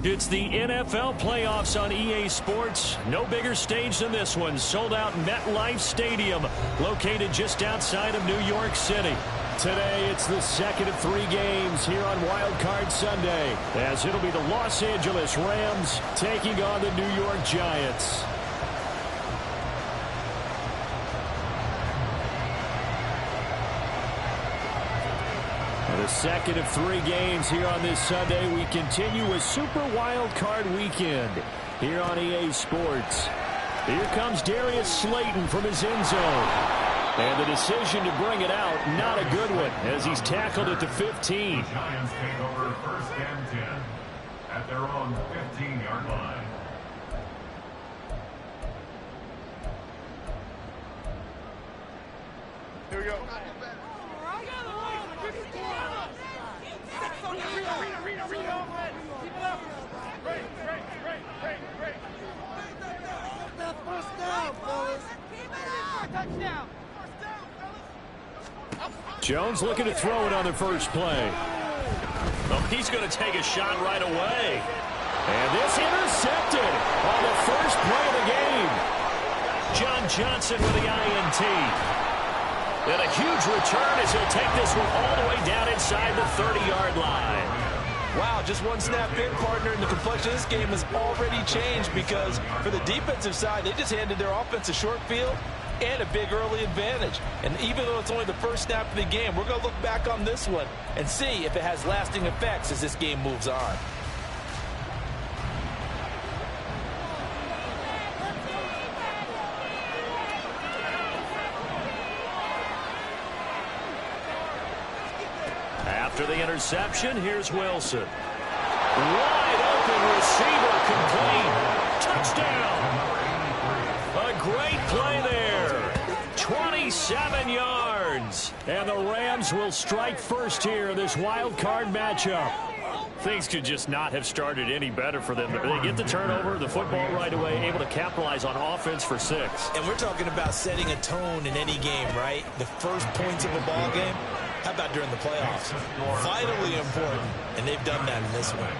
It's the NFL playoffs on EA Sports. No bigger stage than this one. Sold out MetLife Stadium, located just outside of New York City. Today, it's the second of 3 games here on Wild Card Sunday, as it'll be the Los Angeles Rams taking on the New York Giants. The second of 3 games here on this Sunday. We continue with Super Wild Card Weekend here on EA Sports. Here comes Darius Slayton from his end zone. And the decision to bring it out, not a good one, as he's tackled at the 15. The Giants take over first and 10 at their own 15-yard line. Here we go. Jones looking to throw it on the first play. Oh, he's going to take a shot right away. And this intercepted on the first play of the game. John Johnson with the INT. And a huge return as he'll take this one all the way down inside the 30-yard line. Wow, just one snap in, partner, and the complexion of this game has already changed because for the defensive side, they just handed their offense a short field and a big early advantage. And even though it's only the first snap of the game, we're going to look back on this one and see if it has lasting effects as this game moves on. After the interception, here's Wilson. Wide open receiver complete. Touchdown. A great play there. 27 yards. And the Rams will strike first here in this wild card matchup. Things could just not have started any better for them. They get the turnover, the football right away, able to capitalize on offense for 6. And we're talking about setting a tone in any game, right? The first points of a ball game. How about during the playoffs? Vitally important, and they've done that in this one.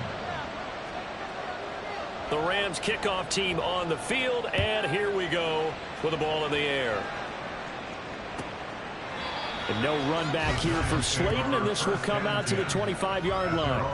The Rams kickoff team on the field, and here we go with the ball in the air. And no run back here for Slayton, and this will come out to the 25-yard line.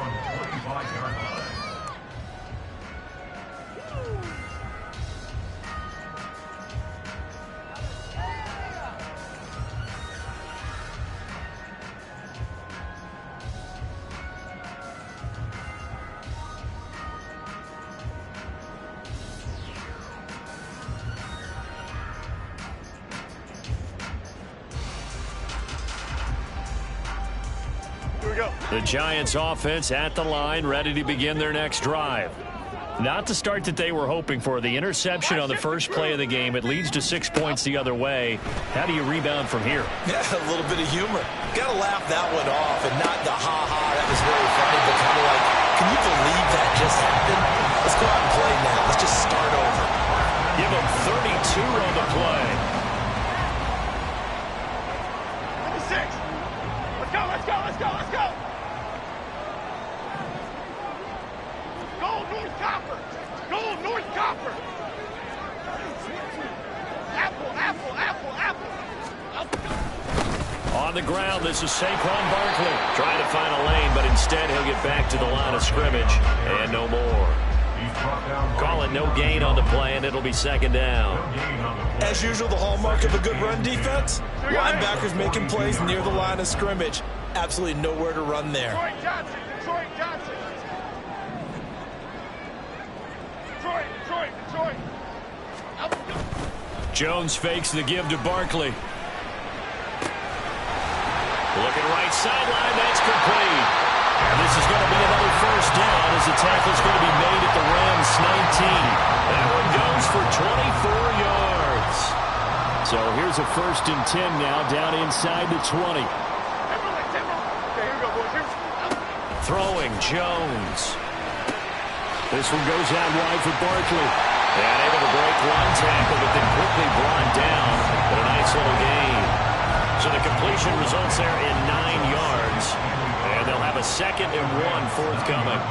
The Giants offense at the line, ready to begin their next drive. Not the start that they were hoping for. The interception on the first play of the game. It leads to 6 points the other way. How do you rebound from here? Yeah, a little bit of humor. Got to laugh that one off and not the ha-ha. That was very funny, but kind of like, can you believe that just happened? Let's go out and play now. Let's just start over. Give them 32 on the play. 26. Let's go, let's go, let's go, let's go. Go, North Copper. Go, North Copper. Apple, apple, apple, apple. On the ground, this is Saquon Barkley. Trying to find a lane, but instead he'll get back to the line of scrimmage. And no more. Call it no gain on the play, and it'll be second down. As usual, the hallmark of a good run defense, linebackers making plays near the line of scrimmage. Absolutely nowhere to run there. Detroit Johnson, Detroit Johnson. Detroit, Detroit, Detroit. Jones fakes the give to Barkley. Looking right sideline, that's complete. And this is going to be another first down as the tackle's going to be made at the Rams 19. That one goes for 24 yards. So here's a 1st and 10 now down inside the 20. Okay, here we go, boys. Throwing Jones. This one goes out wide for Barkley. And able to break one tackle, but then quickly brought down. But a nice little gain. So the completion results there in 9 yards. And they'll have a 2nd and 1 forthcoming.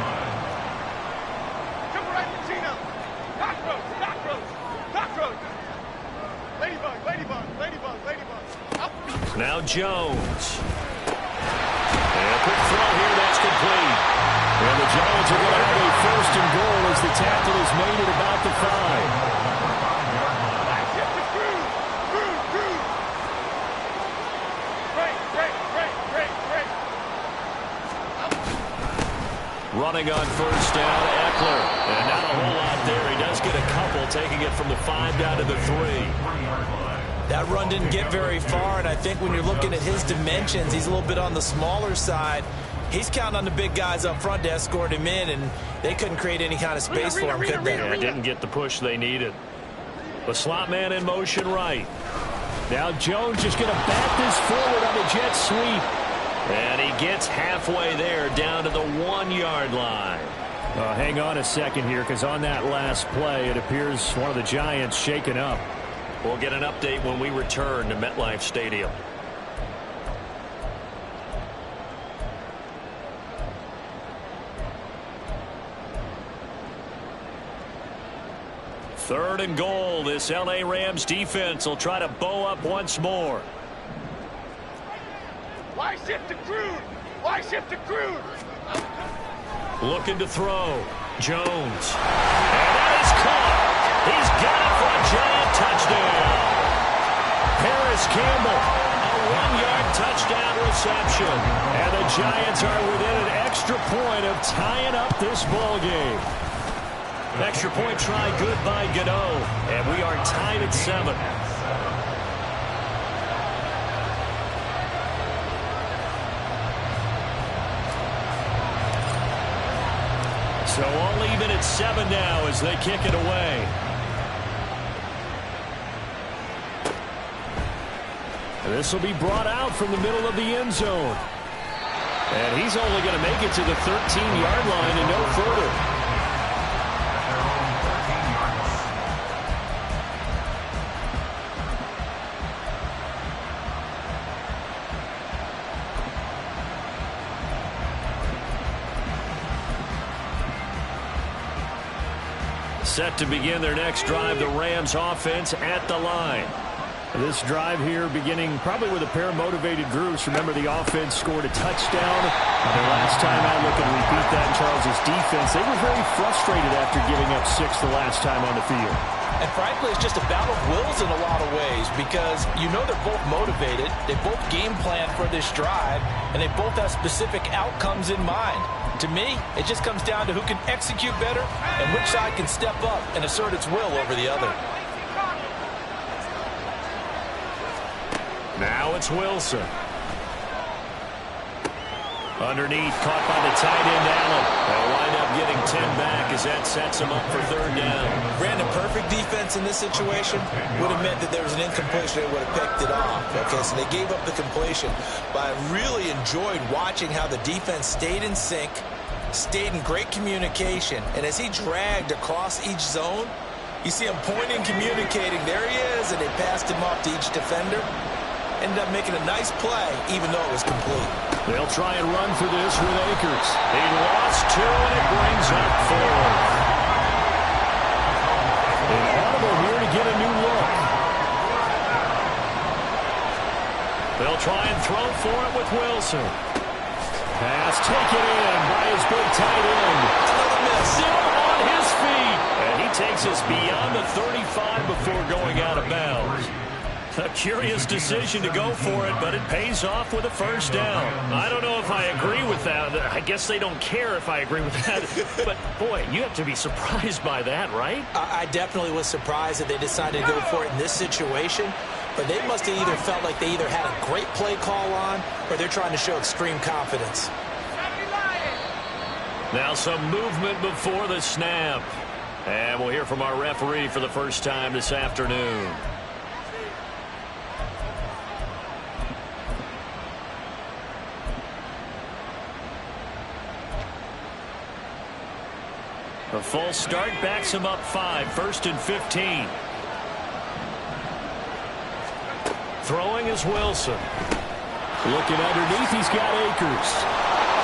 Now Jones. And a quick throw here, that's complete. And the Giants are going to have a 1st and goal as the tackle is made at about the 5. Running on 1st down, Eckler. And not a whole lot there. He does get a couple, taking it from the 5 down to the 3. That run didn't get very far, and I think when you're looking at his dimensions, he's a little bit on the smaller side. He's counting on the big guys up front to escort him in, and they couldn't create any kind of space for him, could they? Yeah, didn't get the push they needed. The slot man in motion right. Now Jones just going to bat this forward on the jet sweep. And he gets halfway there, down to the 1-yard line. Hang on a second here, because on that last play, it appears one of the Giants shaken up. We'll get an update when we return to MetLife Stadium. Third and goal. This L.A. Rams defense will try to bow up once more. Why shift to Crude? Why shift to Crude? Looking to throw. Jones. And that is caught. He's got it for a Giant touchdown. Paris Campbell, a 1-yard touchdown reception. And the Giants are within an extra point of tying up this ball game. Extra point try good by Gano. And we are tied at 7. So all even at 7 now as they kick it away. And this will be brought out from the middle of the end zone. And he's only going to make it to the 13-yard line and no further. Set to begin their next drive, the Rams offense at the line. This drive here beginning probably with a pair of motivated groups. Remember, the offense scored a touchdown. The last time out, looking to repeat that in Charles' defense. They were very frustrated after giving up 6 the last time on the field. And frankly, it's just a battle of wills in a lot of ways because you know they're both motivated. They both game plan for this drive, and they both have specific outcomes in mind. To me, it just comes down to who can execute better and which side can step up and assert its will over the other. Now it's Wilson. Underneath, caught by the tight end, Allen. They'll wind up getting 10 back as that sets them up for 3rd down. Brandon, perfect defense in this situation would have meant that there was an incompletion. They would have picked it off. Okay, so they gave up the completion. But I really enjoyed watching how the defense stayed in sync, stayed in great communication, and as he dragged across each zone, you see him pointing, communicating. There he is, and they passed him off to each defender. Ended up making a nice play, even though it was complete. They'll try and run for this with Akers. He lost 2, and it brings up 4th. An audible here to get a new look. They'll try and throw for it with Wilson. Pass taken in by his big tight end. Another miss. Still on his feet. And he takes us beyond the 35 before going out of bounds. A curious decision to go for it, but it pays off with a 1st down. I don't know if I agree with that. I guess they don't care if I agree with that. But, boy, you have to be surprised by that, right? I definitely was surprised that they decided to go for it in this situation. But they must have either felt like they either had a great play call on or they're trying to show extreme confidence. Now some movement before the snap. And we'll hear from our referee for the first time this afternoon. A full start backs him up 5, 1st and 15. Throwing is Wilson. Looking underneath, he's got Akers.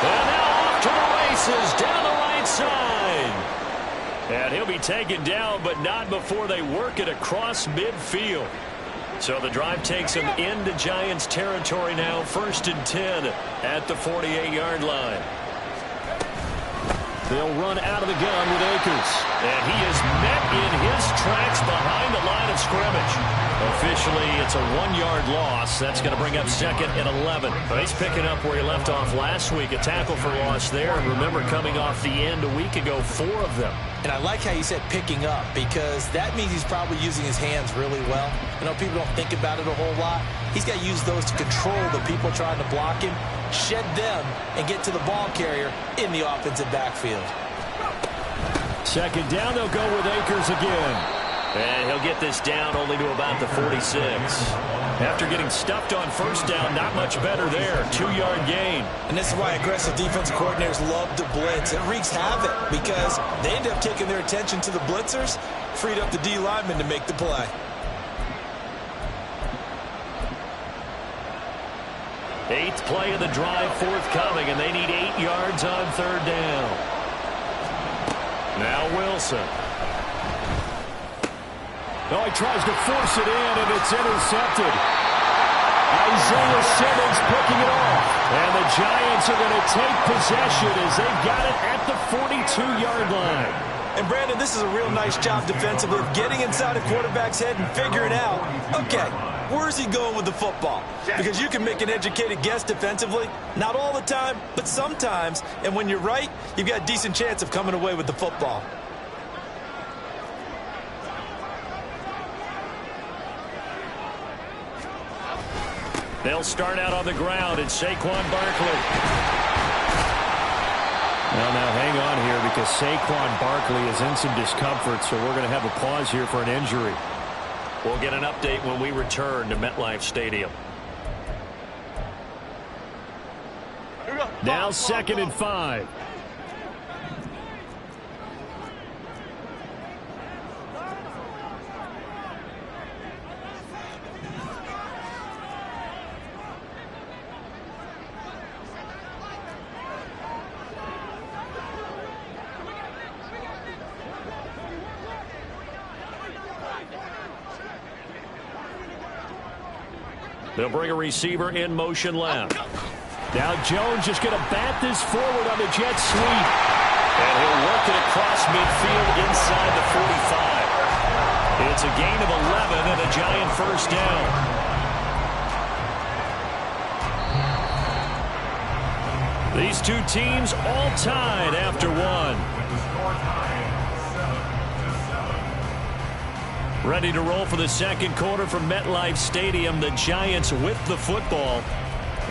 And now off to the races, down the right side. And he'll be taken down, but not before they work it across midfield. So the drive takes them into Giants territory now. 1st and 10 at the 48-yard line. They'll run out of the gun with Akers. And he is met in his tracks behind the line of scrimmage. Officially, it's a 1-yard loss. That's going to bring up 2nd and 11. But he's picking up where he left off last week. A tackle for loss there. And remember, coming off the end a week ago, 4 of them. And I like how you said picking up, because that means he's probably using his hands really well. You know, people don't think about it a whole lot. He's got to use those to control the people trying to block him, shed them, and get to the ball carrier in the offensive backfield. 2nd down, they'll go with Akers again. And he'll get this down only to about the 46. After getting stuffed on 1st down, not much better there. 2-yard gain. And this is why aggressive defensive coordinators love to blitz. It wreaks havoc because they end up taking their attention to the blitzers, freed up the D lineman to make the play. Eighth play of the drive forthcoming, and they need 8 yards on 3rd down. Now Wilson. Oh, he tries to force it in, and it's intercepted. Isaiah Simmons picking it off. And the Giants are going to take possession as they've got it at the 42-yard line. And, Brandon, this is a real nice job defensively of getting inside a quarterback's head and figuring out, okay, where is he going with the football? Because you can make an educated guess defensively. Not all the time, but sometimes. And when you're right, you've got a decent chance of coming away with the football. They'll start out on the ground. It's Saquon Barkley. Now hang on here, because Saquon Barkley is in some discomfort, so we're going to have a pause here for an injury. We'll get an update when we return to MetLife Stadium. Now 2nd and 5. They'll bring a receiver in motion left. Now Jones just going to bat this forward on the jet sweep. And he'll work it across midfield inside the 45. It's a gain of 11 and a Giant 1st down. These two teams all tied after 1. Ready to roll for the 2nd quarter from MetLife Stadium. The Giants with the football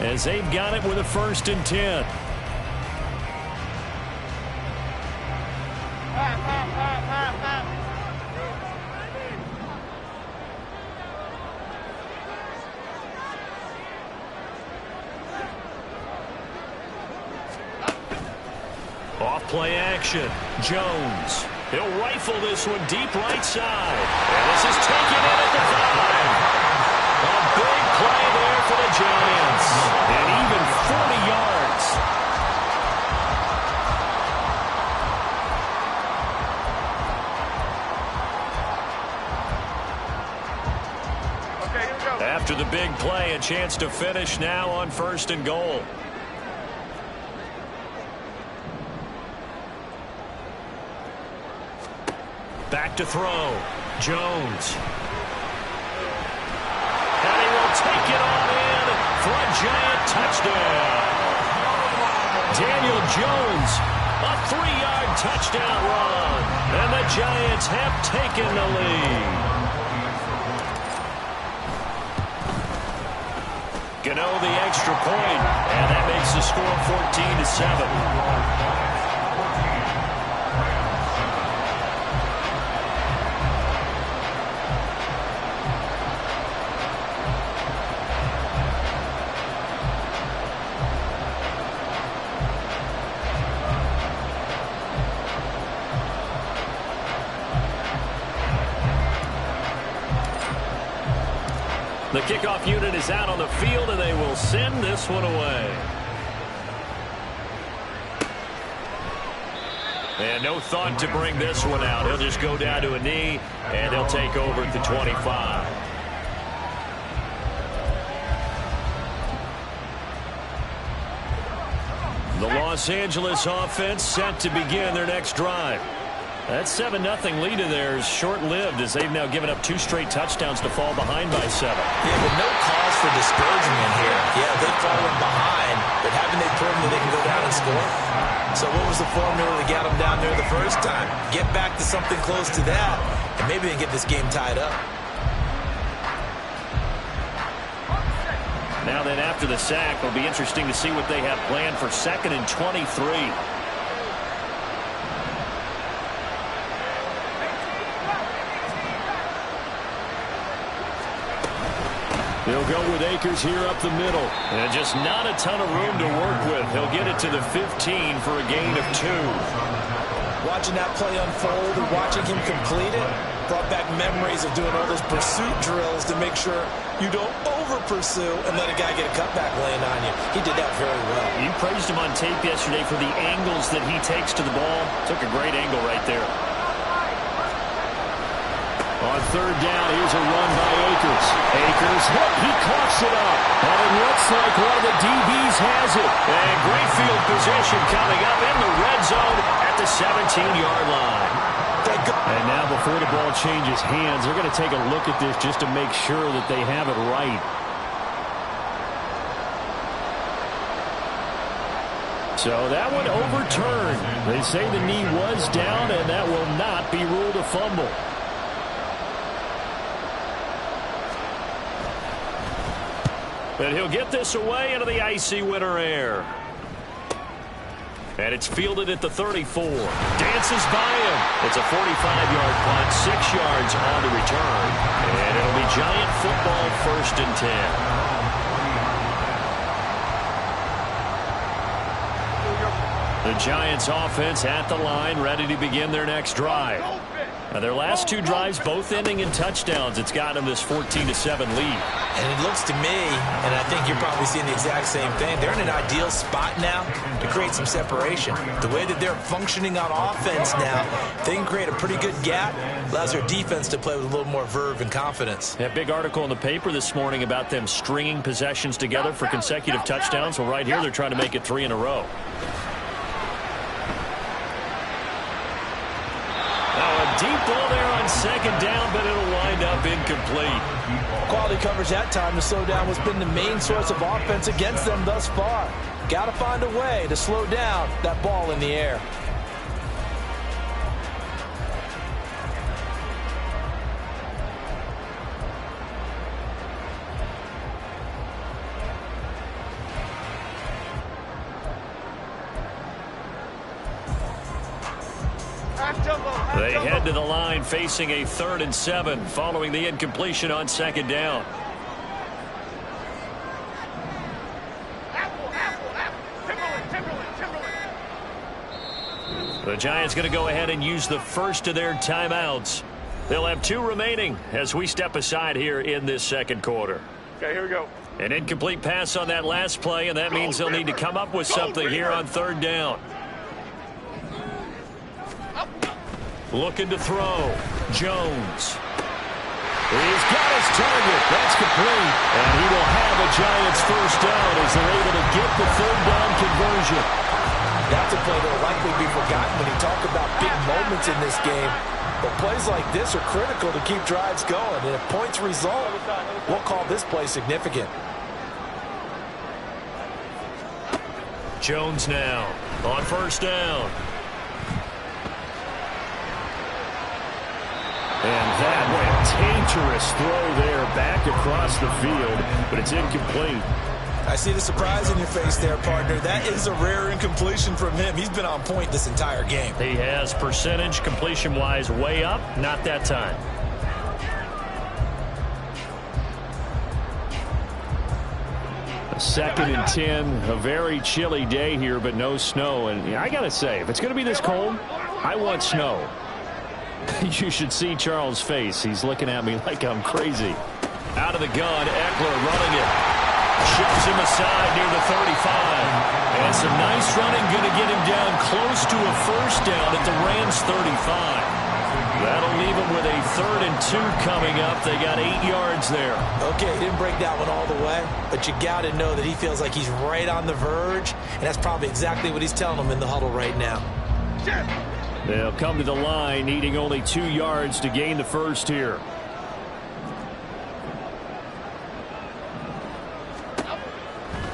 as they've got it with a 1st and 10. Off play action. Jones. He'll rifle this one deep right side. And this is taken in at the 5. A big play there for the Giants. And even 40 yards. Okay, here we go. After the big play, a chance to finish now on 1st and goal. Back to throw. Jones. And he will take it on in for a Giant touchdown. Daniel Jones, a 3-yard touchdown run. And the Giants have taken the lead. Gano the extra point, and that makes the score 14-7. The kickoff unit is out on the field, and they will send this one away. And no thought to bring this one out. He'll just go down to a knee, and he'll take over at the 25. The Los Angeles offense set to begin their next drive. That 7-0 lead of theirs short-lived as they've now given up 2 straight touchdowns to fall behind by 7. Yeah, but no cause for discouragement here. Yeah, they've fallen behind, but haven't they proven that they can go down and score? So what was the formula that got them down there the first time? Get back to something close to that, and maybe they can get this game tied up. Now then, after the sack, it'll be interesting to see what they have planned for 2nd and 23. They'll go with Akers here up the middle. And just not a ton of room to work with. He'll get it to the 15 for a gain of 2. Watching that play unfold and watching him complete it brought back memories of doing all those pursuit drills to make sure you don't over-pursue and let a guy get a cutback laying on you. He did that very well. You praised him on tape yesterday for the angles that he takes to the ball. Took a great angle right there. On 3rd down, here's a run by Akers. Akers, he coughs it up. And it looks like one of the DBs has it. And great field position coming up in the red zone at the 17-yard line. And now before the ball changes hands, they're going to take a look at this just to make sure that they have it right. So that one overturned. They say the knee was down, and that will not be ruled a fumble. But he'll get this away into the icy winter air. And it's fielded at the 34. Dances by him. It's a 45-yard punt, 6 yards on the return. And it'll be Giant football 1st and 10. The Giants offense at the line, ready to begin their next drive. Now their last 2 drives, both ending in touchdowns. It's got them this 14-7 lead. And it looks to me, and I think you're probably seeing the exact same thing, they're in an ideal spot now to create some separation. The way that they're functioning on offense now, they can create a pretty good gap. Allows their defense to play with a little more verve and confidence. That big article in the paper this morning about them stringing possessions together for consecutive touchdowns. Well, right here they're trying to make it 3 in a row. Deep ball there on 2nd down, but it'll wind up incomplete. Quality coverage that time to slow down has been the main source of offense against them thus far. Got to find a way to slow down that ball in the air. They head to the line facing a 3rd and 7 following the incompletion on 2nd down. The Giants going to go ahead and use the first of their timeouts. They'll have 2 remaining as we step aside here in this 2nd quarter. Okay, here we go. An incomplete pass on that last play, and that means they'll need to come up with something here on 3rd down. Looking to throw. Jones. He's got his target. That's complete. And he will have a Giants 1st down as they're able to get the 3rd down conversion. That's a play that will likely be forgotten when you talk about big moments in this game. But plays like this are critical to keep drives going. And if points result, we'll call this play significant. Jones now on 1st down. And that dangerous throw there back across the field, but it's incomplete. I see the surprise in your face there, partner. That is a rare incompletion from him. He's been on point this entire game. He has percentage completion-wise way up, not that time. A 2nd and 10, a very chilly day here, but no snow. And I got to say, if it's going to be this cold, I want snow. You should see Charles' face. He's looking at me like I'm crazy. Out of the gun, Eckler running it. Shoves him aside near the 35. And some nice running, going to get him down close to a 1st down at the Rams' 35. That'll leave them with a 3rd and 2 coming up. They got 8 yards there. Okay, he didn't break that one all the way, but you got to know that he feels like he's right on the verge, and that's probably exactly what he's telling them in the huddle right now. They'll come to the line, needing only 2 yards to gain the first here.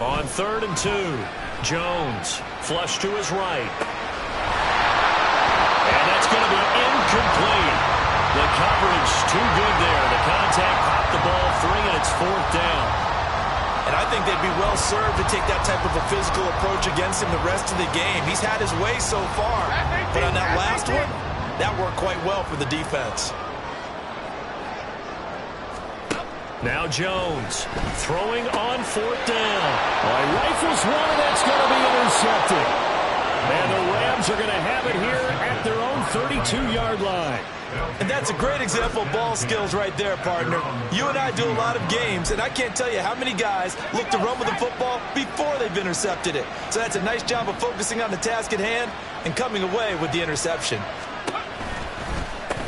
On 3rd and 2, Jones flush to his right. And that's going to be incomplete. The coverage too good there. The contact popped the ball free, and it's 4th down. And I think they'd be well served to take that type of a physical approach against him the rest of the game. He's had his way so far, but on that last one, that worked quite well for the defense. Now Jones throwing on 4th down. He rifles one, and that's going to be intercepted. And the Rams are going to have it here at their own 32-yard line. And that's a great example of ball skills right there, partner. You and I do a lot of games, and I can't tell you how many guys look to run with the football before they've intercepted it. So that's a nice job of focusing on the task at hand and coming away with the interception.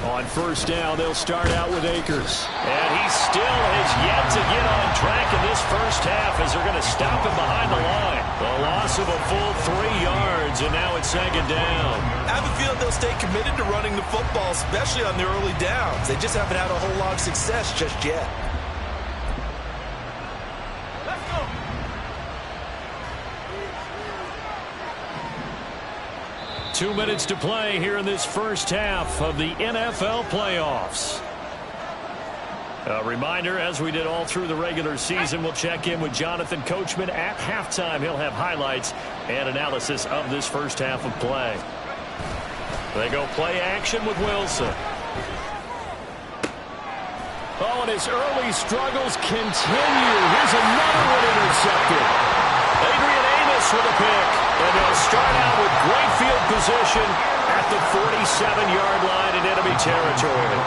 On 1st down, they'll start out with Akers. And he still has yet to get on track in this first half as they're going to stop him behind the line. The loss of a full 3 yards, and now it's 2nd down. I have a feeling they'll stay committed to running the football, especially on their early downs. They just haven't had a whole lot of success just yet. 2 minutes to play here in this first half of the NFL playoffs. A reminder, as we did all through the regular season, we'll check in with Jonathan Coachman at halftime. He'll have highlights and analysis of this first half of play. They go play action with Wilson. Oh, and his early struggles continue. Here's another one intercepted. Adrian Amos with a pick. And they'll start out with great field position at the 47-yard line in enemy territory.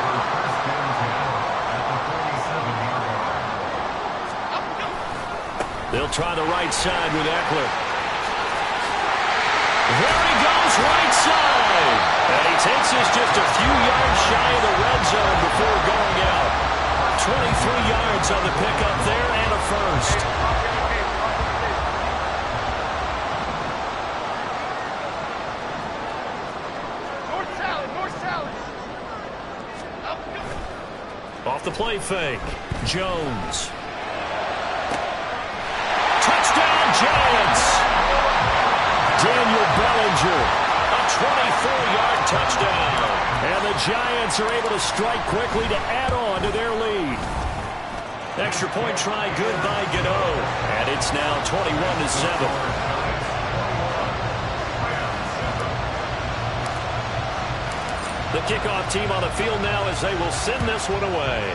They'll try the right side with Eckler. There he goes, right side. And he takes us just a few yards shy of the red zone before going out. 23 yards on the pickup there and a first. Off the play fake, Jones. Touchdown, Giants! Daniel Bellinger, a 24-yard touchdown. And the Giants are able to strike quickly to add on to their lead. Extra point try good by Gano. And it's now 21-7. The kickoff team on the field now as they will send this one away.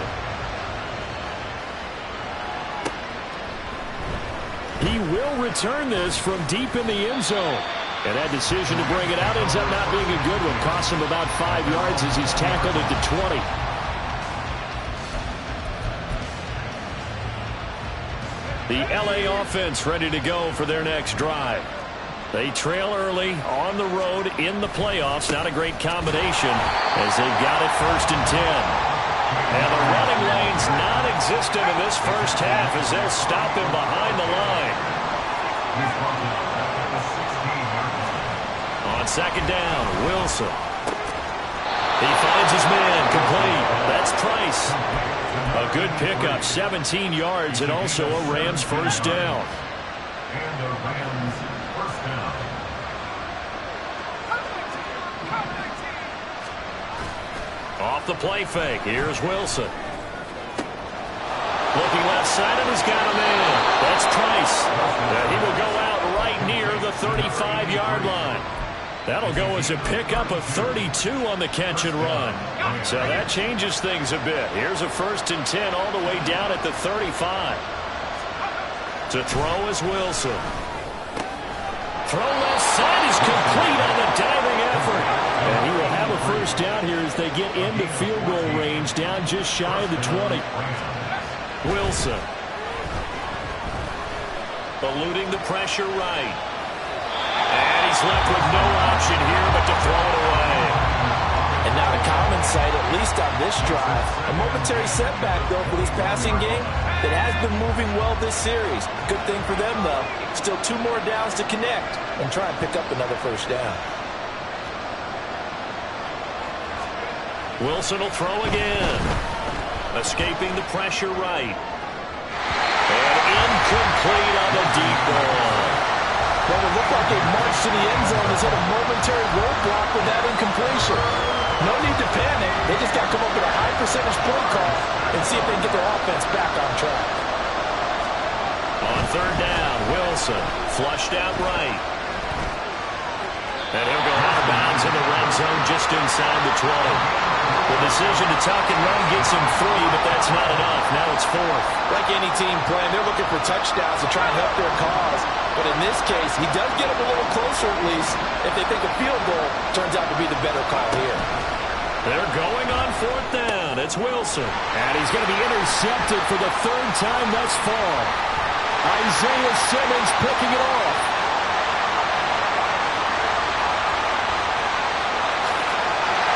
He will return this from deep in the end zone. And that decision to bring it out ends up not being a good one. Costs him about 5 yards as he's tackled at the 20. The LA offense ready to go for their next drive. They trail early on the road in the playoffs. Not a great combination as they've got it 1st and 10. And the running lane's non-existent in this first half as they'll stop him behind the line. On 2nd down, Wilson. He finds his man complete. That's Price. A good pickup, 17 yards, and also a Rams first down. And a Rams first down. Off the play fake, here's Wilson. Looking left side, and he's got a man. That's Price. He will go out right near the 35-yard line. That'll go as a pickup of 32 on the catch and run. So that changes things a bit. Here's a 1st and 10 all the way down at the 35. To throw is Wilson. Throw left side is complete on the diving effort. And he will have a first down here as they get into field goal range, down just shy of the 20. Wilson. Eluding the pressure right. And he's left with no option here but to throw it away. And now the common sight, at least on this drive. A momentary setback, though, for this passing game that has been moving well this series. Good thing for them, though. Still 2 more downs to connect and try and pick up another first down. Wilson will throw again. Escaping the pressure right. And incomplete on the deep ball. Well, it looked like a march to the end zone has hit a momentary roadblock with that incompletion. No need to panic. They just got to come up with a high percentage play call and see if they can get their offense back on track. On third down, Wilson flushed out right. And he'll go out of bounds in the red zone just inside the 20. The decision to tuck and run gets him 3, but that's not enough. Now it's 4th. Like any team playing, they're looking for touchdowns to try and help their cause. But in this case, he does get them a little closer at least if they think a field goal turns out to be the better call here. They're going on 4th down. It's Wilson. And he's going to be intercepted for the 3rd time thus far. Isaiah Simmons picking it off.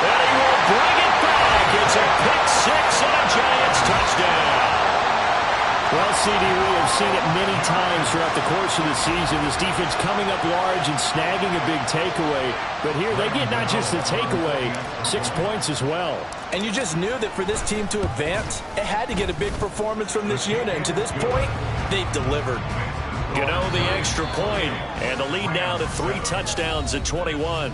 And he will bring it back. It's a pick 6 and a Giants touchdown. Well, CD, we have seen it many times throughout the course of the season. This defense coming up large and snagging a big takeaway. But here they get not just the takeaway, 6 points as well. And you just knew that for this team to advance, it had to get a big performance from this unit. And to this point, they've delivered. You know, the extra point and the lead now to 3 touchdowns at 21.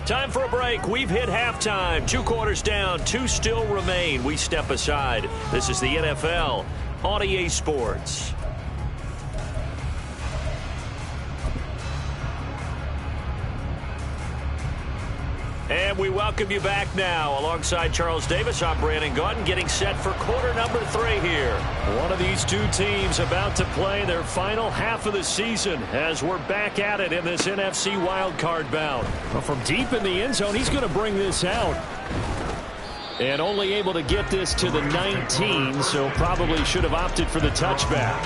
Time for a break. We've hit halftime. 2 quarters down. 2 still remain. We step aside. This is the NFL on EA Sports. And we welcome you back now. Alongside Charles Davis, I'm Brandon Gaudin, getting set for quarter number 3 here. One of these 2 teams about to play their final half of the season as we're back at it in this NFC wildcard bout. Well, from deep in the end zone, he's going to bring this out. And only able to get this to the 19, so probably should have opted for the touchback.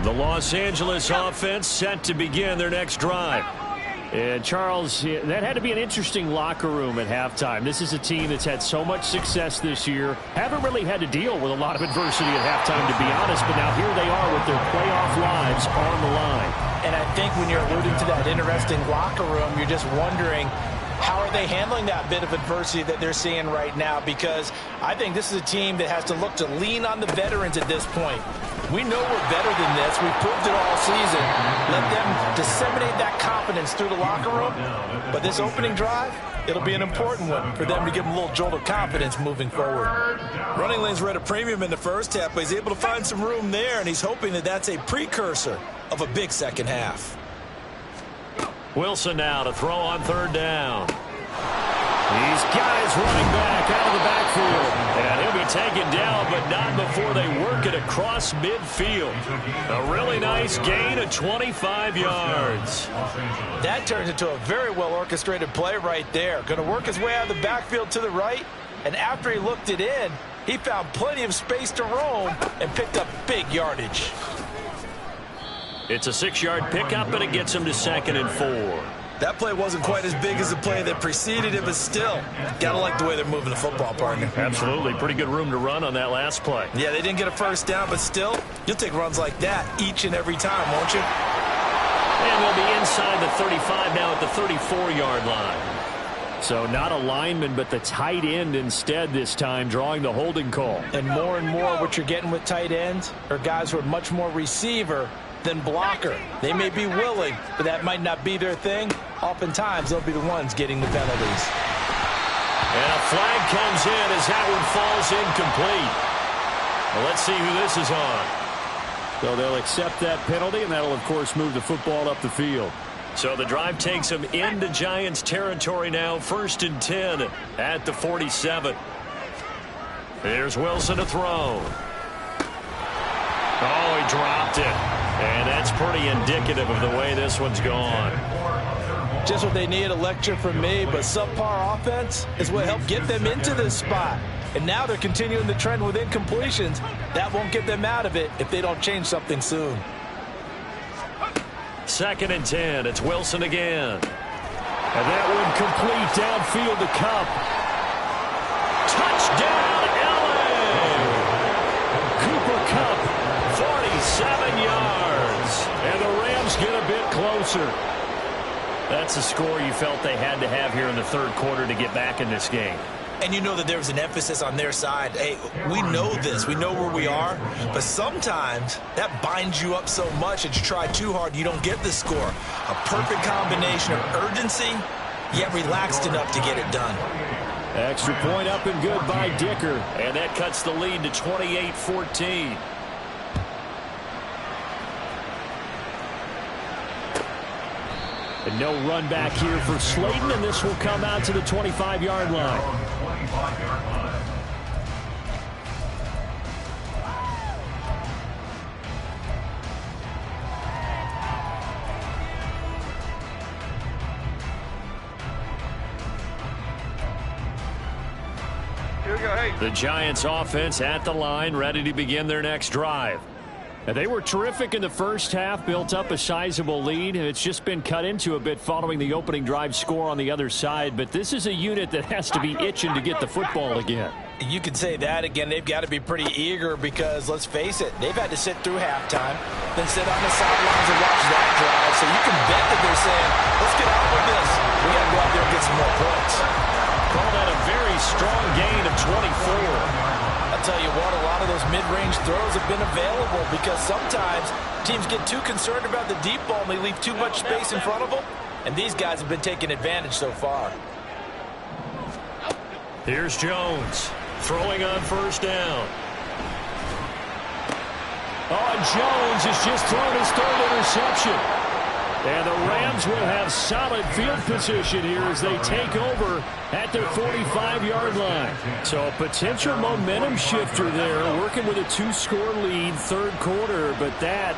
The Los Angeles offense set to begin their next drive. And Charles, that had to be an interesting locker room at halftime. This is a team that's had so much success this year. Haven't really had to deal with a lot of adversity at halftime, to be honest. But now here they are with their playoff lives on the line. And I think when you're alluding to that interesting locker room, you're just wondering, how are they handling that bit of adversity that they're seeing right now? Because I think this is a team that has to look to lean on the veterans at this point. We know we're better than this. We've proved it all season. Let them disseminate that confidence through the locker room. But this opening drive, it'll be an important one for them to give them a little jolt of confidence moving forward. Running lanes were at a premium in the first half, but he's able to find some room there, and he's hoping that that's a precursor of a big second half. Wilson now to throw on 3rd down. These guys running back out of the backfield. And he'll be taken down, but not before they work it across midfield. A really nice gain of 25 yards. That turns into a very well-orchestrated play right there. Going to work his way out of the backfield to the right. And after he looked it in, he found plenty of space to roam and picked up big yardage. It's a 6-yard pickup, and it gets him to 2nd and 4. That play wasn't quite as big as the play that preceded it, but still, gotta like the way they're moving the football, partner. Absolutely. Pretty good room to run on that last play. Yeah, they didn't get a first down, but still, you'll take runs like that each and every time, won't you? And they'll be inside the 35 now at the 34-yard line. So not a lineman, but the tight end instead this time, drawing the holding call. And more what you're getting with tight ends are guys who are much more receiver than blocker. They may be willing, but that might not be their thing. Oftentimes, they'll be the ones getting the penalties. And a flag comes in as that one falls incomplete. Well, let's see who this is on. So they'll accept that penalty, and that'll, of course, move the football up the field. So the drive takes them into Giants territory now, 1st and 10 at the 47. Here's Wilson to throw. Oh, he dropped it. And that's pretty indicative of the way this one's gone. Just what they need, a lecture from me, but subpar offense is what helped get them into this spot. And now they're continuing the trend with incompletions. That won't get them out of it if they don't change something soon. 2nd and 10. It's Wilson again. And that one complete downfield to Kupp. Touchdown, LA! Cooper Kupp, 47 yards. And the Rams get a bit closer. That's a score you felt they had to have here in the 3rd quarter to get back in this game. And you know that there was an emphasis on their side. Hey, we know this. We know where we are. But sometimes that binds you up so much that you try too hard, you don't get the score. A perfect combination of urgency, yet relaxed enough to get it done. Extra point up and good by Dicker. And that cuts the lead to 28-14. And no run back here for Slayton, and this will come out to the 25-yard line. 25-yard line. Here we go, hey. The Giants offense at the line, ready to begin their next drive. And they were terrific in the first half, built up a sizable lead, and it's just been cut into a bit following the opening drive score on the other side. But this is a unit that has to be itching to get the football again. You could say that again. They've got to be pretty eager because, let's face it, they've had to sit through halftime, then sit on the sidelines and watch that drive. So you can bet that they're saying, let's get out with this. We got to go out there and get some more points. Call that a very strong gain of 24. I'll tell you what, a lot of those mid-range throws have been available because sometimes teams get too concerned about the deep ball and they leave too much space in front of them. And these guys have been taking advantage so far. Here's Jones throwing on 1st down. Oh, and Jones has just thrown his 3rd interception. And the Rams will have solid field position here as they take over at their 45-yard line. So a potential momentum shifter there, working with a 2-score lead, 3rd quarter, but that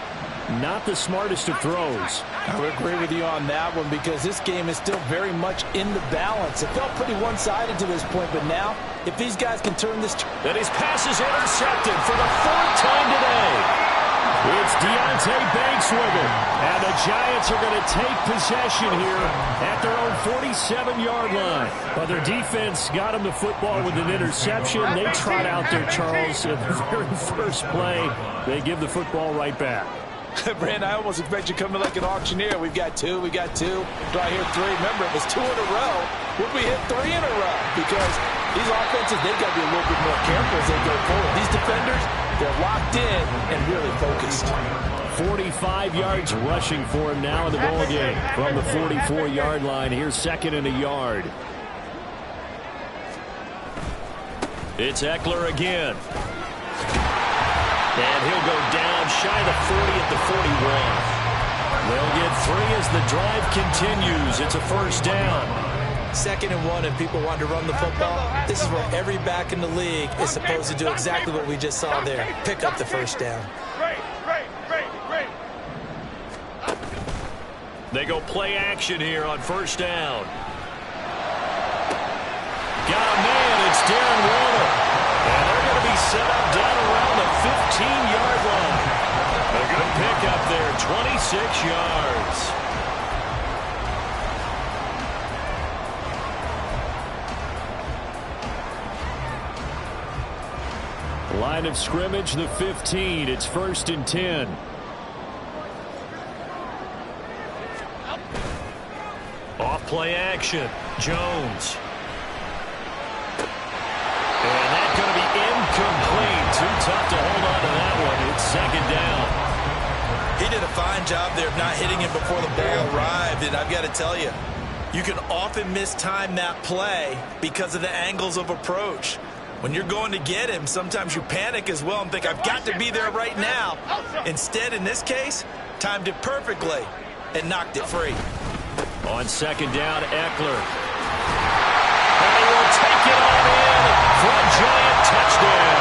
not the smartest of throws. I would agree with you on that one because this game is still very much in the balance. It felt pretty one-sided to this point, but now if these guys can turn this... Then his pass is intercepted for the 4th time today. It's Deontay Banks with it. And the Giants are going to take possession here at their own 47-yard line. But their defense got them the football with an interception. They trot out there, Charles, at the very first play. They give the football right back. Brand, I almost expect you coming like an auctioneer. We've got 2, we got 2. Do I hear 3? Remember, it was 2 in a row. Would we hit 3 in a row? Because these offenses, they've got to be a little bit more careful as they go forward. These defenders, they're locked in and really focused. 45 yards rushing for him now in the ball game. From the 44-yard line, here's 2nd and a yard. It's Eckler again. And he'll go down shy of the 40 at the 41. They'll get 3 as the drive continues. It's a 1st down. 2nd and 1 and people want to run the football. This is where every back in the league is supposed to do exactly what we just saw there. Pick up the 1st down. They go play action here on 1st down. Got a man. It's Darren Waller. And they're going to be set up down around the 15-yard line. A good pickup there, 26 yards. Line of scrimmage, the 15. It's 1st and 10. Off play action. Jones. And that's going to be incomplete. Too tough to hold on to that one. It's 2nd down. He did a fine job there of not hitting him before the ball arrived. And I've got to tell you, you can often mistime that play because of the angles of approach. When you're going to get him, sometimes you panic as well and think, I've got to be there right now. Instead, in this case, timed it perfectly and knocked it free. On 2nd down, Eckler. And he will take it on in for a giant touchdown.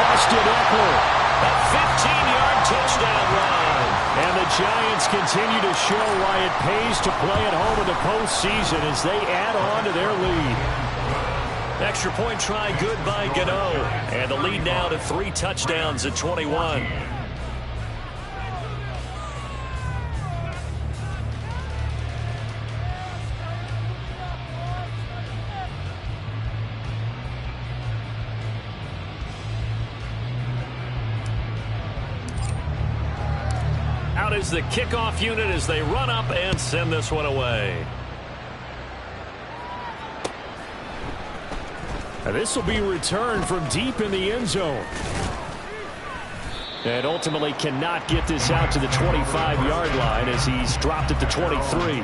Austin Eckler, a 15-yard touchdown run. And the Giants continue to show why it pays to play at home in the postseason as they add on to their lead. Extra point try good by Gano. And the lead now to 3 touchdowns at 21. Out is the kickoff unit as they run up and send this one away. And this will be returned from deep in the end zone. And ultimately cannot get this out to the 25-yard line as he's dropped at the 23.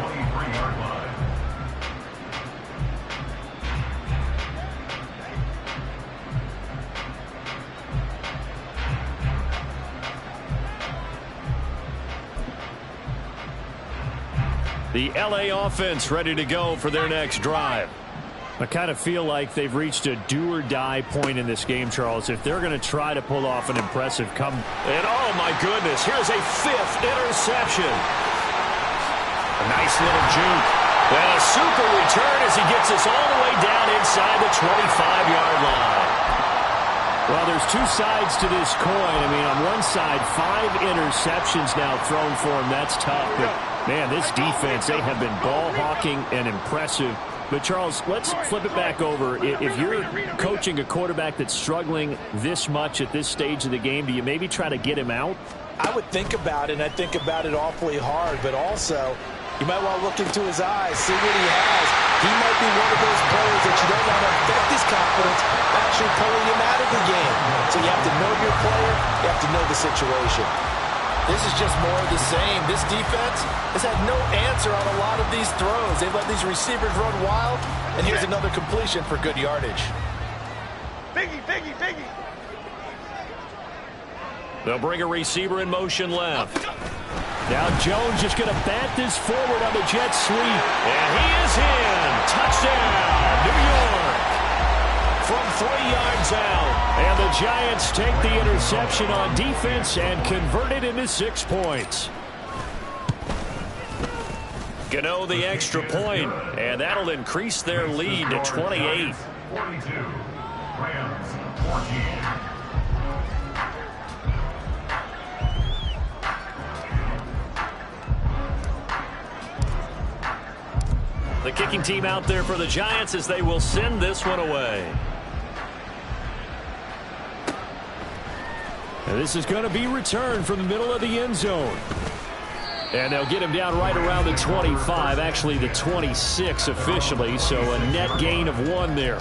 The LA offense ready to go for their next drive. I kind of feel like they've reached a do-or-die point in this game, Charles. If they're going to try to pull off an impressive comeback. And oh my goodness, here's a 5th interception. A nice little juke. And a super return as he gets us all the way down inside the 25-yard line. Well, there's two sides to this coin. I mean, on one side, 5 interceptions now thrown for him. That's tough. But, man, this defense, they have been ball hawking and impressive. But, Charles, let's flip it back over. If you're coaching a quarterback that's struggling this much at this stage of the game, do you maybe try to get him out? I would think about it, and I think about it awfully hard. But also, you might want to look into his eyes, see what he has. He might be one of those players that you don't want to affect his confidence, actually pulling him out of the game. So you have to know your player. You have to know the situation. This is just more of the same. This defense has had no answer on a lot of these throws. They've let these receivers run wild, and here's another completion for good yardage. Biggie, biggie, biggie. They'll bring a receiver in motion left. Now Jones just going to bat this forward on the jet sweep. And he is in. Touchdown, New York. From 3 yards out. And the Giants take the interception on defense and convert it into 6 points. Gano the extra point, and that'll increase their lead to 28. 42. Rams 14. The kicking team out there for the Giants as they will send this one away. And this is going to be returned from the middle of the end zone. And they'll get him down right around the 25, actually the 26 officially, so a net gain of 1 there.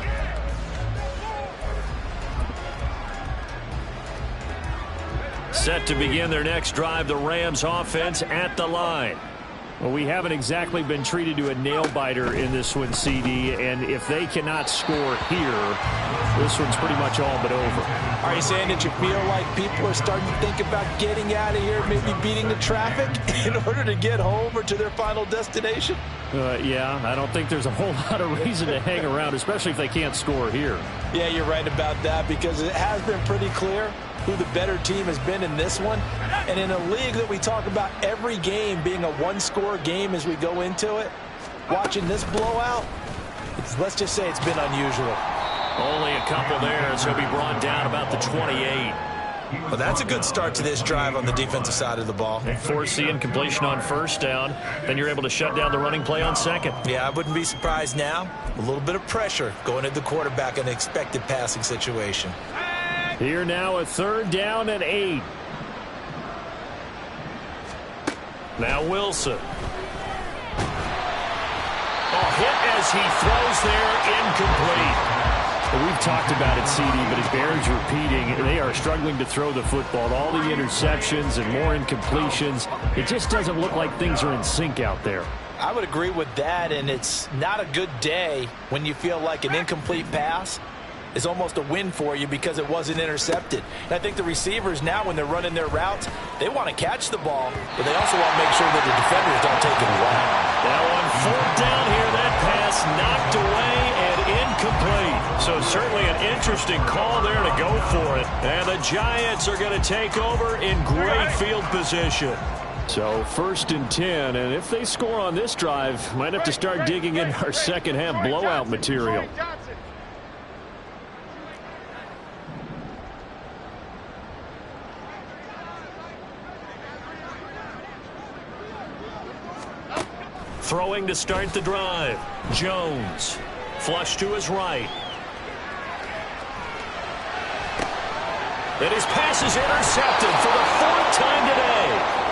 Set to begin their next drive, the Rams offense at the line. Well, we haven't exactly been treated to a nail-biter in this one, CD, and if they cannot score here, this one's pretty much all but over. Are you saying that you feel like people are starting to think about getting out of here, maybe beating the traffic in order to get home or to their final destination? Yeah, I don't think there's a whole lot of reason to hang around, especially if they can't score here. Yeah, you're right about that because it has been pretty clear who the better team has been in this one. And in a league that we talk about every game being a one-score game as we go into it, watching this blowout, let's just say it's been unusual. Only a couple there as he'll be brought down about the 28. Well, that's a good start to this drive on the defensive side of the ball. Force the incompletion on first down. Then you're able to shut down the running play on second. Yeah, I wouldn't be surprised now. A little bit of pressure going at the quarterback in an expected passing situation. Here now a 3rd down and 8. Now Wilson. Hit as he throws there, incomplete. Well, we've talked about it, CD, but it bears repeating. They are struggling to throw the football. All the interceptions and more incompletions. It just doesn't look like things are in sync out there. I would agree with that, and it's not a good day when you feel like an incomplete pass is almost a win for you because it wasn't intercepted. And I think the receivers now, when they're running their routes, they want to catch the ball, but they also want to make sure that the defenders don't take it away. Now on 4th down here, that pass knocked away and incomplete. So certainly an interesting call there to go for it. And the Giants are going to take over in great field position. So 1st and 10, and if they score on this drive, might have to start digging in our second half blowout material. Throwing to start the drive. Jones. Flush to his right. And his pass is intercepted for the 4th time today.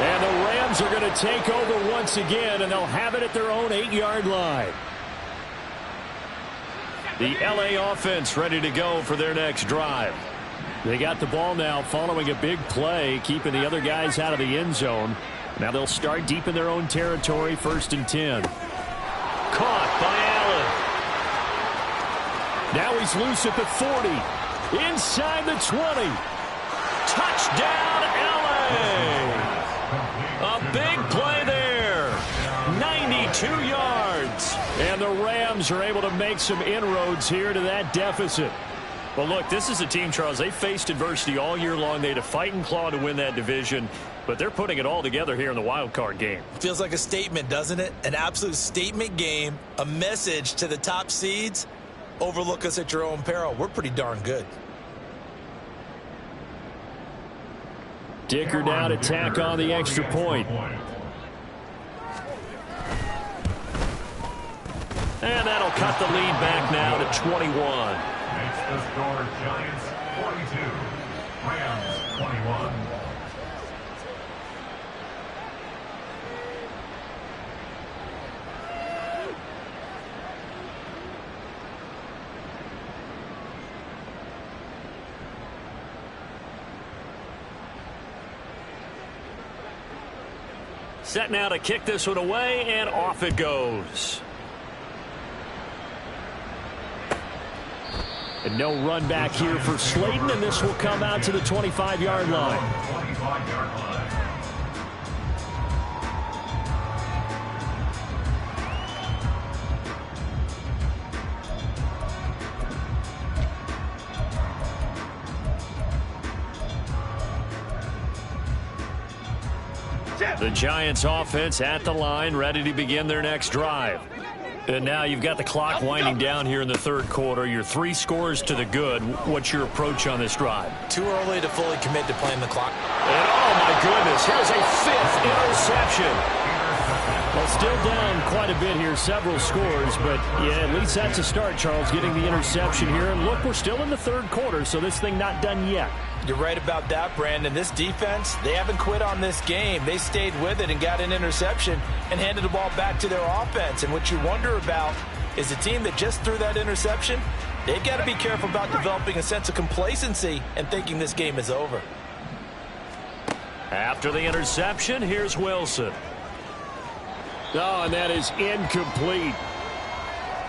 And the Rams are going to take over once again, and they'll have it at their own 8-yard line. The LA offense ready to go for their next drive. They got the ball now following a big play, keeping the other guys out of the end zone. Now they'll start deep in their own territory, 1st and 10. Caught by Allen. Now he's loose at the 40. Inside the 20. Touchdown, LA! A big play there. 92 yards. And the Rams are able to make some inroads here to that deficit. Well, look, this is a team, Charles, they faced adversity all year long. They had to fight and claw to win that division, but they're putting it all together here in the wild card game. Feels like a statement, doesn't it? An absolute statement game, a message to the top seeds. Overlook us at your own peril. We're pretty darn good. Dicker down to tack on the extra point. And that'll cut the lead back now to 21. Makes the score Giants 42, Rams 21. Set now to kick this one away, and off it goes. And no run back here for Slayton, and this will come out to the 25-yard line. 25-yard line. The Giants offense at the line, ready to begin their next drive. And now you've got the clock winding down here in the 3rd quarter. Your 3 scores to the good. What's your approach on this drive? Too early to fully commit to playing the clock. And oh my goodness, here's a 5th interception. Well, still down quite a bit here, several scores, but yeah, at least that's a start, Charles, getting the interception here. And look, we're still in the 3rd quarter, so this thing not done yet. You're right about that, Brandon. This defense, they haven't quit on this game. They stayed with it and got an interception and handed the ball back to their offense. And what you wonder about is the team that just threw that interception, they've got to be careful about developing a sense of complacency and thinking this game is over. After the interception, here's Wilson. Oh, and that is incomplete.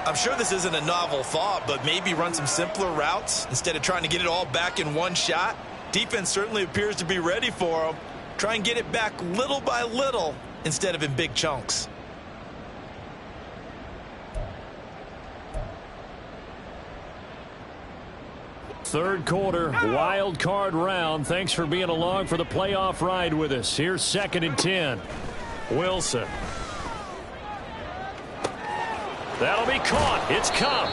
I'm sure this isn't a novel thought, but maybe run some simpler routes instead of trying to get it all back in one shot. Defense certainly appears to be ready for them. Try and get it back little by little instead of in big chunks. Third quarter, wild card round. Thanks for being along for the playoff ride with us. Here's 2nd and 10. Wilson. That'll be caught. It's come.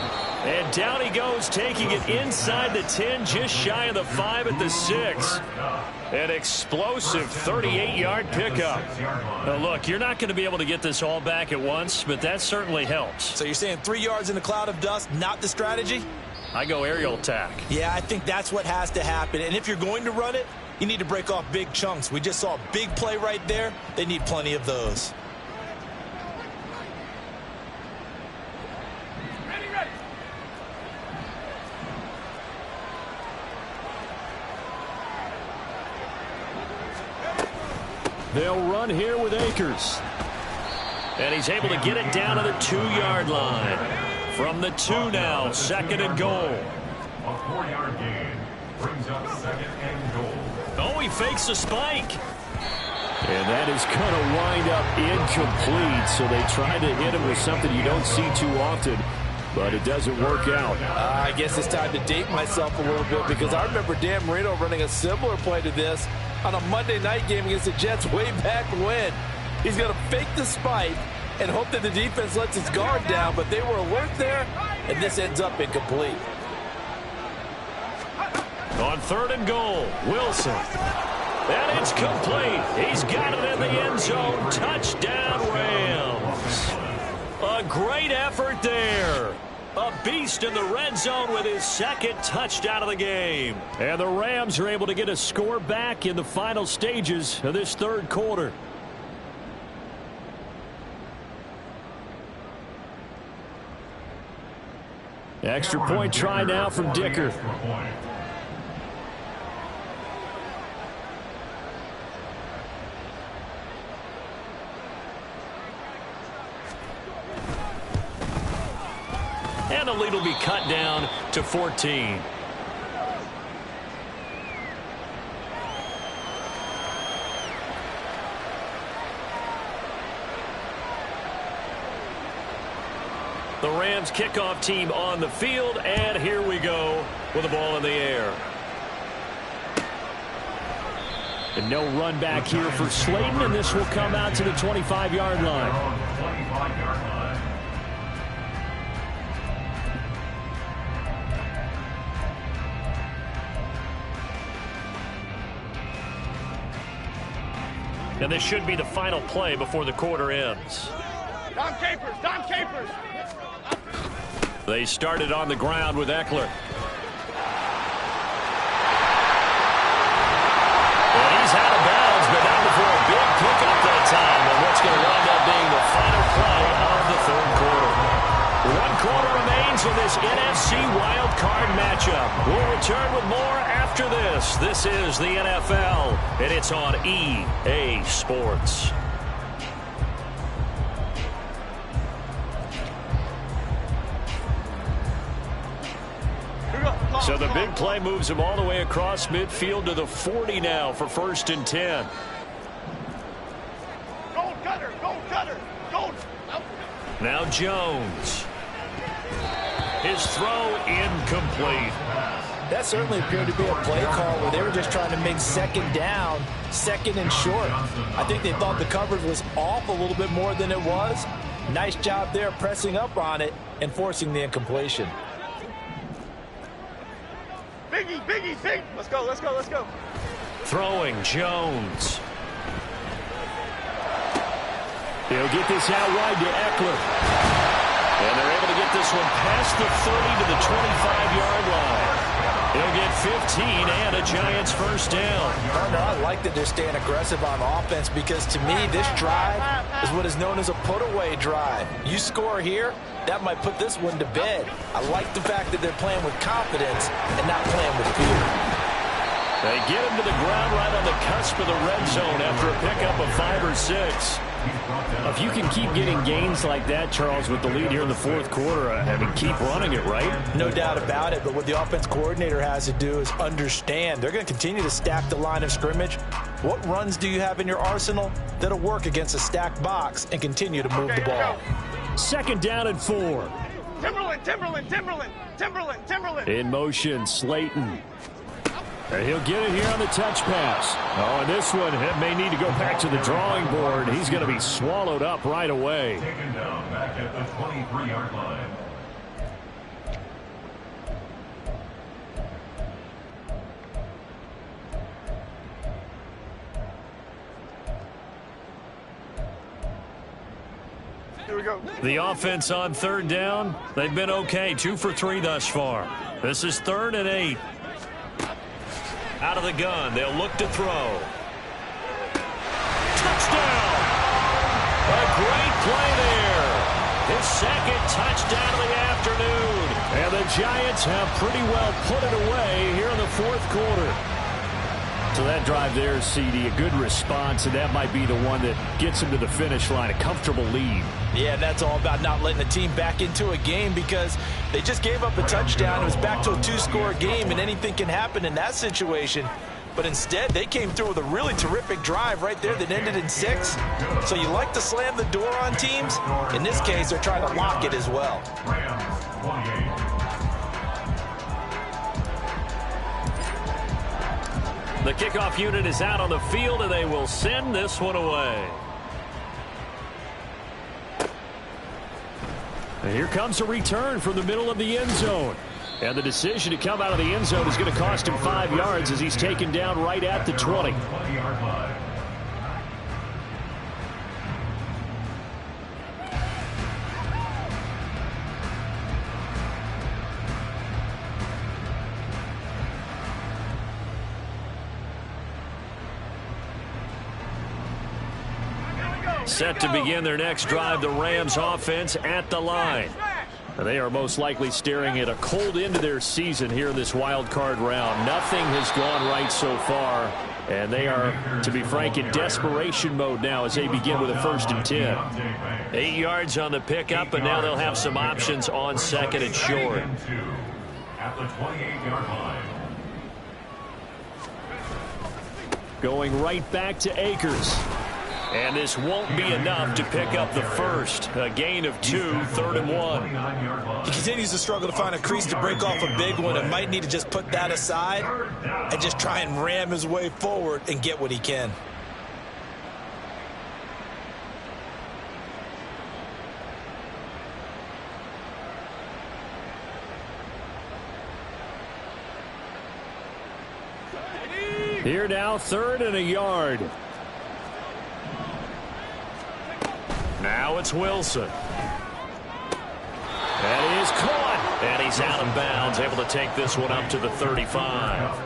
And down he goes, taking it inside the 10, just shy of the 5 at the 6. An explosive 38-yard pickup. Now, look, you're not going to be able to get this all back at once, but that certainly helps. So you're saying 3 yards in a cloud of dust, not the strategy? I go aerial attack. Yeah, I think that's what has to happen. And if you're going to run it, you need to break off big chunks. We just saw a big play right there. They need plenty of those. They'll run here with Akers. And he's able to get it down to the 2-yard line. From the 2 now, 2nd and goal. A 4-yard gain brings up 2nd and goal. Oh, he fakes a spike. And that is going to wind up incomplete. So they try to hit him with something you don't see too often, but it doesn't work out. I guess it's time to date myself a little bit because I remember Dan Marino running a similar play to this on a Monday night game against the Jets way back when. He's going to fake the spike and hope that the defense lets its guard down, but they were alert there, and this ends up incomplete. On 3rd and goal, Wilson. And it's complete. He's got it in the end zone. Touchdown, Rams. A great effort there. A beast in the red zone with his second touchdown of the game. And the Rams are able to get a score back in the final stages of this third quarter. Extra point try now from Dicker. And the lead will be cut down to 14. The Rams kickoff team on the field, and here we go with the ball in the air. And no run back here for Slayton, and this will come out to the 25-yard line. And this should be the final play before the quarter ends. Dom Capers, Dom Capers. They started on the ground with Eckler. And he's out of bounds, but not before a big pickup that time. And what's going to wind up being the final play of the third quarter. 1 quarter remains in this NFC wild card matchup. We'll return with more after this. This is the NFL, and it's on EA Sports. So the big play moves him all the way across midfield to the 40 now for 1st and 10. Gold cutter, gold cutter, gold. Now Jones. His throw incomplete. That certainly appeared to be a play call where they were just trying to make second down, second and short. I think they thought the coverage was off a little bit more than it was. Nice job there pressing up on it and forcing the incompletion. Biggie, Biggie, Big. Let's go, let's go, let's go. Throwing Jones. They'll get this out wide to Eckler. And they're able to get this one past the 30 to the 25-yard line. He'll get 15 and a Giants first down. Partner, I like that they're staying aggressive on offense because to me this drive is what is known as a put-away drive. You score here, that might put this one to bed. I like the fact that they're playing with confidence and not playing with fear. They get him to the ground right on the cusp of the red zone after a pickup of 5 or 6. If you can keep getting gains like that, Charles, with the lead here in the fourth quarter, I mean, keep running it, right? No doubt about it, but what the offense coordinator has to do is understand. They're going to continue to stack the line of scrimmage. What runs do you have in your arsenal that'll work against a stacked box and continue to move the ball? 2nd down and 4. Timberland, Timberland, Timberland, Timberland, Timberland. In motion, Slayton. And he'll get it here on the touch pass. Oh, and this one may need to go back to the drawing board. He's going to be swallowed up right away. Taken down back at the 23-yard line. Here we go. The offense on 3rd down, they've been okay. 2 for 3 thus far. This is 3rd and 8. Out of the gun, they'll look to throw. Touchdown! A great play there. His 2nd touchdown of the afternoon. And the Giants have pretty well put it away here in the 4th quarter. So that drive there, CD, a good response, and that might be the one that gets him to the finish line, a comfortable lead. Yeah, that's all about not letting the team back into a game because they just gave up a touchdown. It was back to a 2-score game, and anything can happen in that situation. But instead, they came through with a really terrific drive right there that ended in 6. So you like to slam the door on teams. In this case, they're trying to lock it as well. Rams, 28. The kickoff unit is out on the field, and they will send this one away. And here comes a return from the middle of the end zone. And the decision to come out of the end zone is going to cost him 5 yards as he's taken down right at the 20. 20-yard line. Set to begin their next drive, the Rams offense at the line. They are most likely staring at a cold end to their season here in this wild card round. Nothing has gone right so far, and they are, to be frank, in desperation mode now as they begin with a 1st and 10. 8 yards on the pickup, and now they'll have some options on 2nd and short. At the 28-yard line. Going right back to Akers. And this won't be enough to pick up the first. A gain of 2, 3rd and 1. He continues to struggle to find a crease to break off a big one and might need to just put that aside and just try and ram his way forward and get what he can. Here now, 3rd and a yard. Now it's Wilson. And he is caught. And he's out of bounds, able to take this one up to the 35.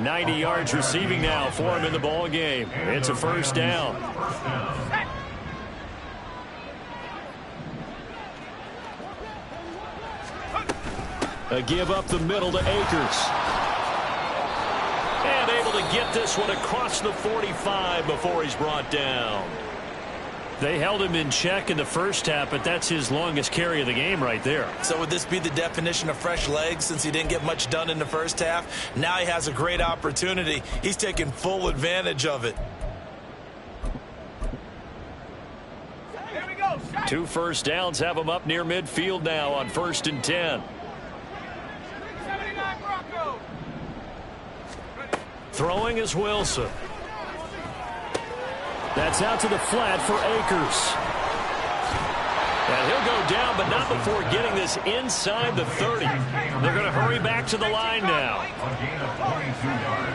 90 yards receiving now for him in the ball game. It's a 1st down. A give up the middle to Akers. And able to get this one across the 45 before he's brought down. They held him in check in the first half, but that's his longest carry of the game right there. So would this be the definition of fresh legs since he didn't get much done in the first half? Now he has a great opportunity. He's taking full advantage of it. Here we go. 2 first downs have him up near midfield now on 1st and 10. 79 Bronco. Throwing is Wilson. That's out to the flat for Akers. And he'll go down, but not before getting this inside the 30. They're going to hurry back to the line now. A gain of 22 yards.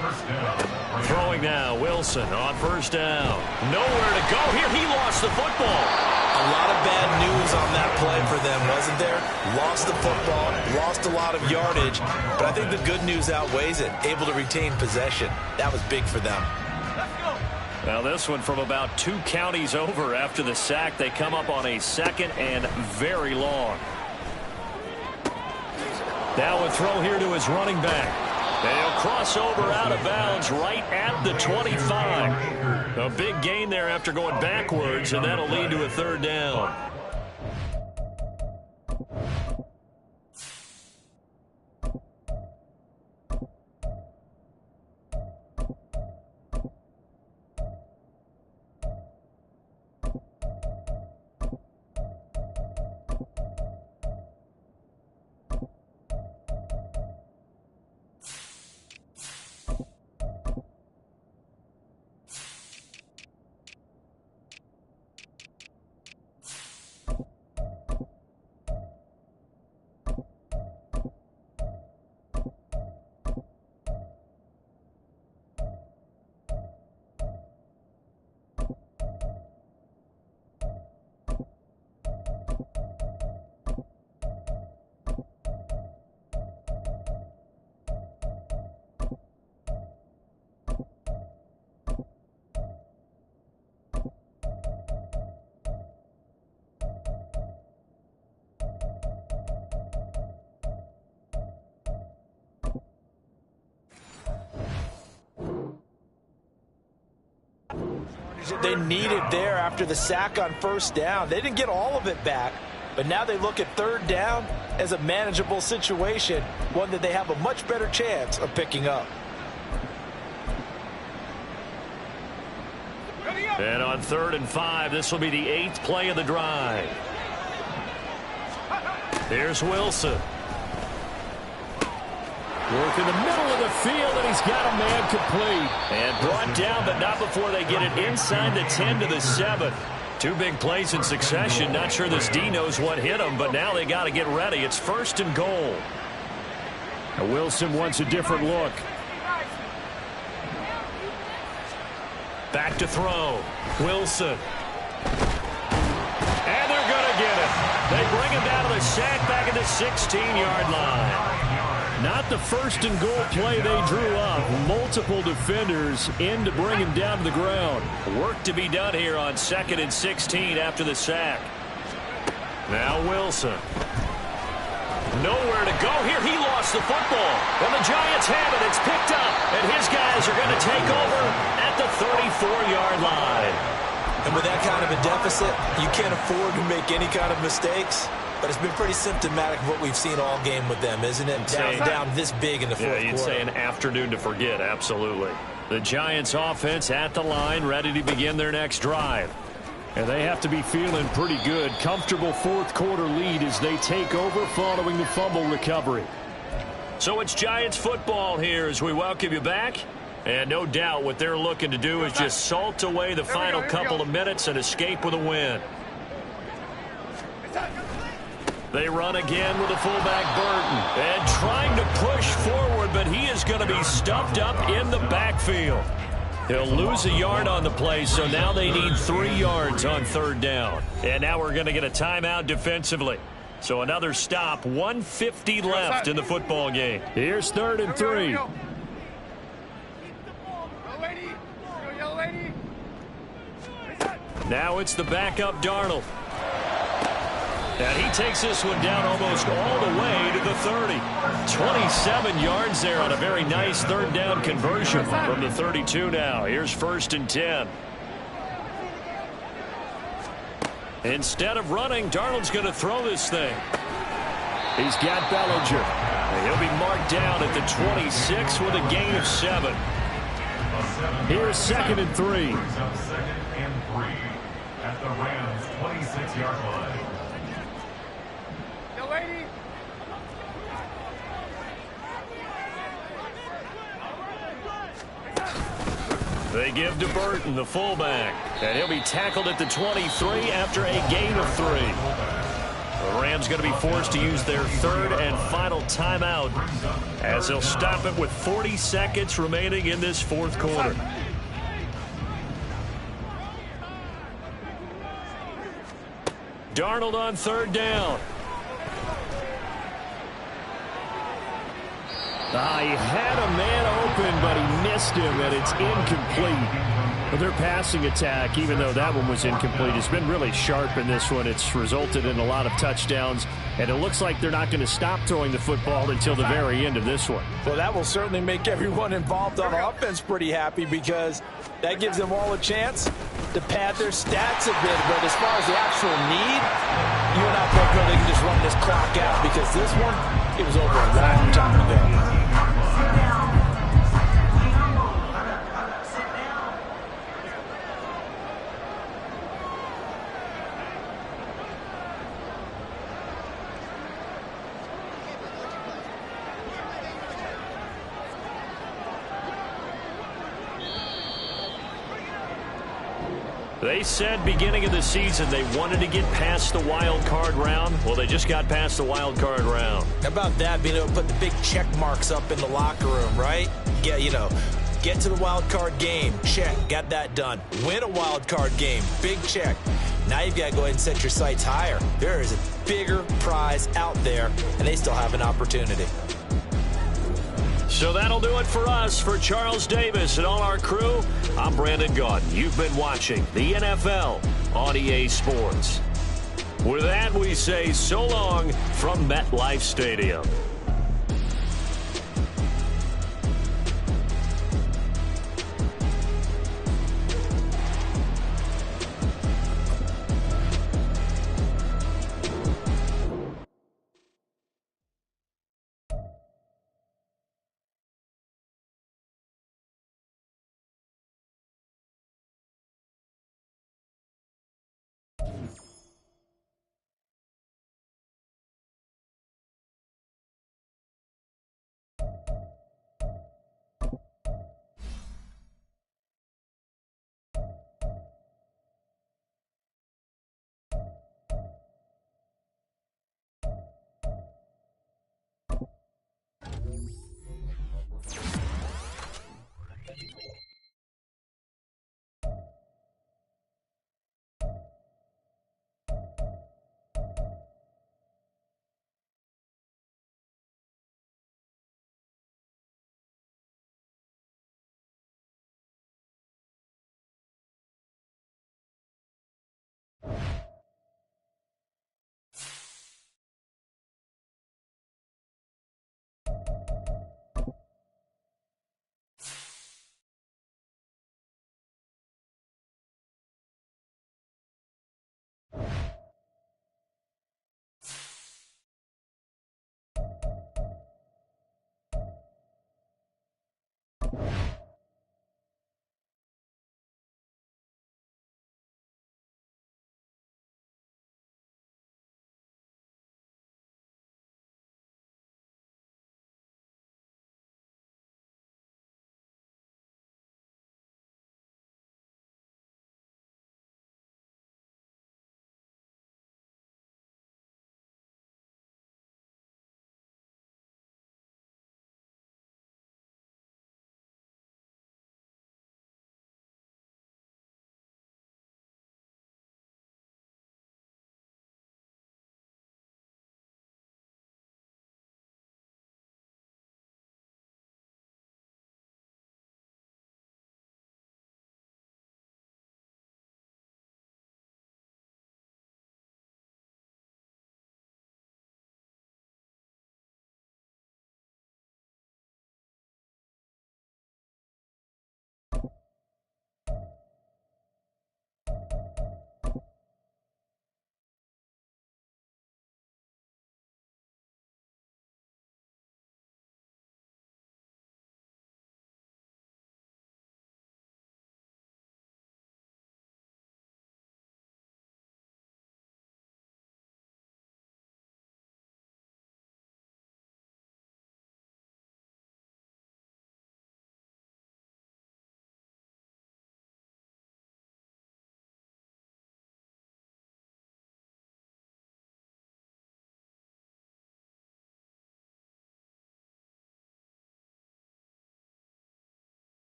1st down. Throwing now, Wilson on 1st down. Nowhere to go here. He lost the football. A lot of bad news on that play for them, wasn't there? Lost the football, lost a lot of yardage, but I think the good news outweighs it. Able to retain possession. That was big for them. Now this one from about 2 counties over after the sack. They come up on a 2nd and very long. Now a throw here to his running back. And he'll cross over out of bounds right at the 25. A big gain there after going backwards, and that'll lead to a 3rd down. They needed there after the sack on 1st down. They didn't get all of it back, but now they look at 3rd down as a manageable situation, one that they have a much better chance of picking up. And on 3rd and 5, this will be the 8th play of the drive. Here's Wilson. Work in the middle of the field, and he's got a man complete. And brought down, but not before they get it inside the 10 to the 7. 2 big plays in succession. Not sure this D knows what hit him, but now they got to get ready. It's 1st and goal. Now Wilson wants a different look. Back to throw. Wilson. And they're going to get it. They bring him down to the sack back at the 16-yard line. Not the first and goal play they drew up. Multiple defenders in to bring him down to the ground. Work to be done here on 2nd and 16 after the sack. Now Wilson. Nowhere to go here. He lost the football. And the Giants have it. It's picked up. And his guys are going to take over at the 34-yard line. And with that kind of a deficit, you can't afford to make any kind of mistakes. But it's been pretty symptomatic of what we've seen all game with them, isn't it? Down this big in the fourth quarter. Yeah, you'd say an afternoon to forget. Absolutely. The Giants offense at the line, ready to begin their next drive. And they have to be feeling pretty good. Comfortable fourth quarter lead as they take over following the fumble recovery. So it's Giants football here as we welcome you back. And no doubt what they're looking to do is just salt away the final couple of minutes and escape with a win. They run again with the fullback Burton. And trying to push forward, but he is going to be stuffed up in the backfield. He'll lose a yard on the play, so now they need 3 yards on 3rd down. And now we're going to get a timeout defensively. So another stop, 1:50 left in the football game. Here's 3rd and 3. Now it's the backup Darnold. And he takes this one down almost all the way to the 30. 27 yards there on a very nice 3rd down conversion from the 32 now. Here's 1st and 10. Instead of running, Darnold's going to throw this thing. He's got Bellinger. And he'll be marked down at the 26 with a gain of 7. Here's 2nd and 3. 2nd and 3 at the Rams' 26-yard line. They give to Burton, the fullback. And he'll be tackled at the 23 after a gain of 3. The Rams going to be forced to use their 3rd and final timeout as they'll stop it with 40 seconds remaining in this 4th quarter. Darnold on 3rd down. He had a man open, but he missed him, and it's incomplete. But their passing attack, even though that one was incomplete, has been really sharp in this one. It's resulted in a lot of touchdowns, and it looks like they're not going to stop throwing the football until the very end of this one. Well, that will certainly make everyone involved on offense pretty happy because that gives them all a chance to pad their stats a bit. But as far as the actual need, you and I both know they can just run this clock out because this one, it was over a long time ago. They said beginning of the season they wanted to get past the wild card round. Well, they just got past the wild card round. How about that, being able to put the big check marks up in the locker room, right? Get to the wild card game, check, got that done. Win a wild card game, big check. Now you've got to go ahead and set your sights higher. There is a bigger prize out there, and they still have an opportunity. So that'll do it for us. For Charles Davis and all our crew, I'm Brandon Gaudin. You've been watching the NFL on EA Sports. With that, we say so long from MetLife Stadium.